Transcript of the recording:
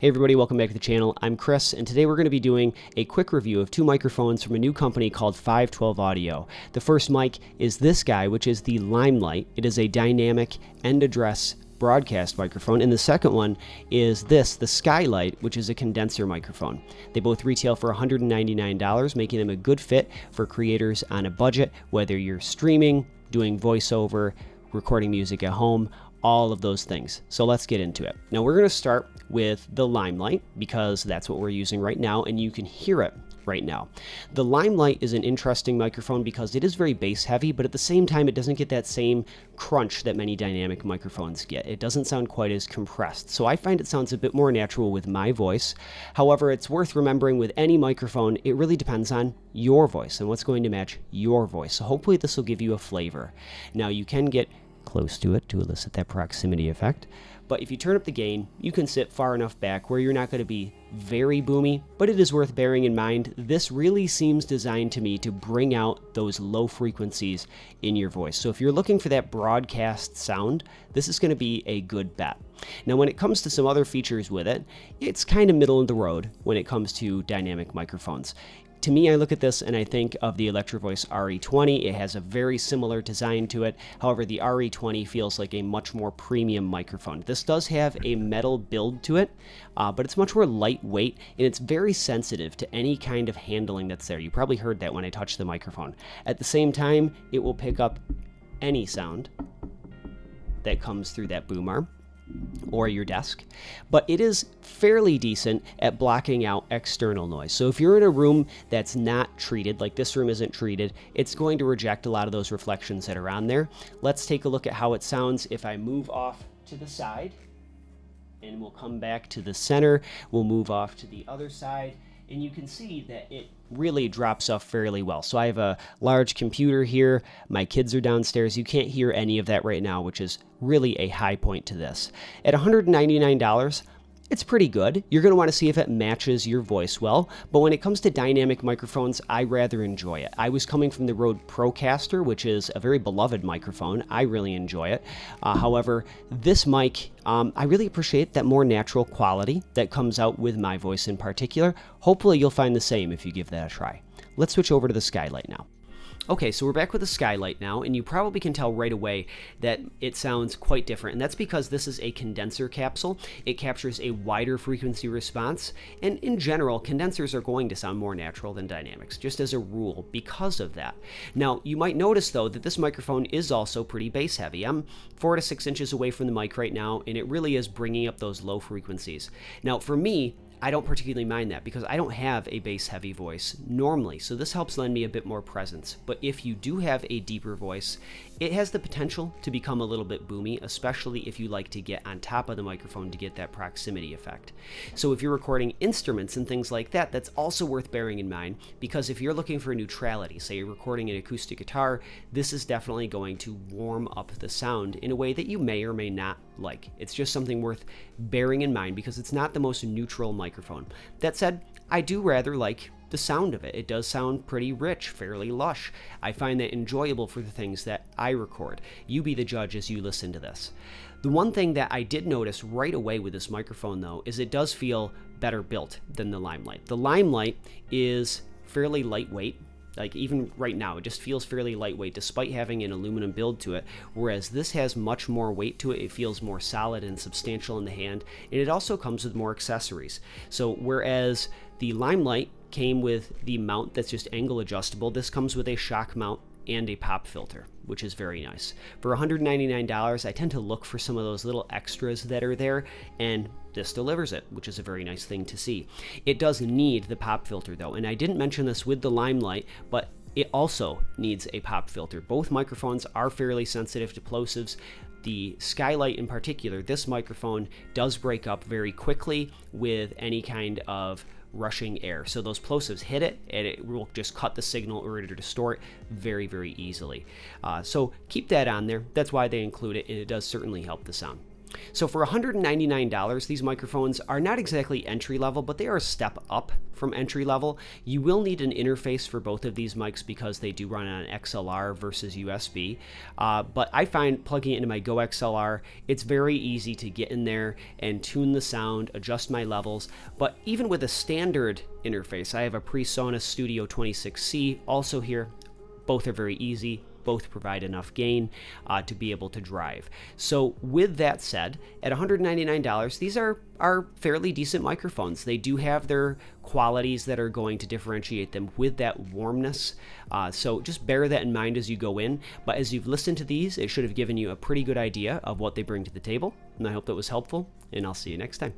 Hey everybody, welcome back to the channel. I'm Chris, and today we're going to be doing a quick review of two microphones from a new company called 512 Audio. The first mic is this guy, which is the Limelight. It is a dynamic end address broadcast microphone, and the second one is the Skylight, which is a condenser microphone. They both retail for $199, making them a good fit for creators on a budget, whether you're streaming, doing voiceover, recording music at home, all of those things. So let's get into it. Now we're going to start with the Limelight because that's what we're using right now, and you can hear it right now. The Limelight is an interesting microphone because it is very bass heavy, but at the same time it doesn't get that same crunch that many dynamic microphones get. It doesn't sound quite as compressed. So I find it sounds a bit more natural with my voice. However, it's worth remembering with any microphone, it really depends on your voice and what's going to match your voice. So hopefully this will give you a flavor. Now you can get close to it to elicit that proximity effect, but if you turn up the gain, you can sit far enough back where you're not going to be very boomy. But it is worth bearing in mind, this really seems designed to me to bring out those low frequencies in your voice. So if you're looking for that broadcast sound, this is going to be a good bet. Now when it comes to some other features with it, it's kind of middle of the road when it comes to dynamic microphones. To me, I look at this and I think of the Electro-Voice RE20. It has a very similar design to it. However, the RE20 feels like a much more premium microphone. This does have a metal build to it, but it's much more lightweight, and it's very sensitive to any kind of handling that's there. You probably heard that when I touched the microphone. At the same time, it will pick up any sound that comes through that boom arm or your desk, but it is fairly decent at blocking out external noise. So if you're in a room that's not treated, like this room isn't treated, it's going to reject a lot of those reflections that are on there. Let's take a look at how it sounds if I move off to the side, and we'll come back to the center. We'll move off to the other side, and you can see that it really drops off fairly well. So I have a large computer here. My kids are downstairs. You can't hear any of that right now, which is really a high point to this. At $199, it's pretty good. You're going to want to see if it matches your voice well, but when it comes to dynamic microphones, I rather enjoy it. I was coming from the Rode Procaster, which is a very beloved microphone. I really enjoy it. However, this mic, I really appreciate that more natural quality that comes out with my voice in particular. Hopefully you'll find the same if you give that a try. Let's switch over to the Skylight now. Okay, so we're back with the Skylight now, and you probably can tell right away that it sounds quite different, and that's because this is a condenser capsule. It captures a wider frequency response, and in general, condensers are going to sound more natural than dynamics, just as a rule because of that. Now, you might notice, though, that this microphone is also pretty bass heavy. I'm 4 to 6 inches away from the mic right now, and it really is bringing up those low frequencies. Now, for me, I don't particularly mind that because I don't have a bass-heavy voice normally, so this helps lend me a bit more presence. But if you do have a deeper voice, it has the potential to become a little bit boomy, especially if you like to get on top of the microphone to get that proximity effect. So if you're recording instruments and things like that, that's also worth bearing in mind, because if you're looking for neutrality, say you're recording an acoustic guitar, this is definitely going to warm up the sound in a way that you may or may not like. It's just something worth bearing in mind because it's not the most neutral microphone. That said, I do rather like the sound of it. It does sound pretty rich, fairly lush. I find that enjoyable for the things that I record. You be the judge as you listen to this. The one thing that I did notice right away with this microphone, though, is it does feel better built than the Limelight. The Limelight is fairly lightweight. Like even right now, it just feels fairly lightweight despite having an aluminum build to it, whereas this has much more weight to it. It feels more solid and substantial in the hand, and it also comes with more accessories. So whereas the Limelight came with the mount that's just angle adjustable, this comes with a shock mount and a pop filter, which is very nice. For $199, I tend to look for some of those little extras that are there, and this delivers it, which is a very nice thing to see. It does need the pop filter though, and I didn't mention this with the Limelight, but it also needs a pop filter. Both microphones are fairly sensitive to plosives. The Skylight in particular, this microphone does break up very quickly with any kind of rushing air. So those plosives hit it and it will just cut the signal or to distort very, very easily. So keep that on there. That's why they include it, and it does certainly help the sound. So for $199, these microphones are not exactly entry level, but they are a step up from entry level. You will need an interface for both of these mics because they do run on XLR versus USB. But I find plugging it into my Go XLR, it's very easy to get in there and tune the sound, adjust my levels. But even with a standard interface, I have a PreSonus Studio 26C also here. Both are very easy. Both provide enough gain to be able to drive. So with that said, at $199, these are fairly decent microphones. They do have their qualities that are going to differentiate them with that warmness. So just bear that in mind as you go in. But as you've listened to these, it should have given you a pretty good idea of what they bring to the table. And I hope that was helpful, and I'll see you next time.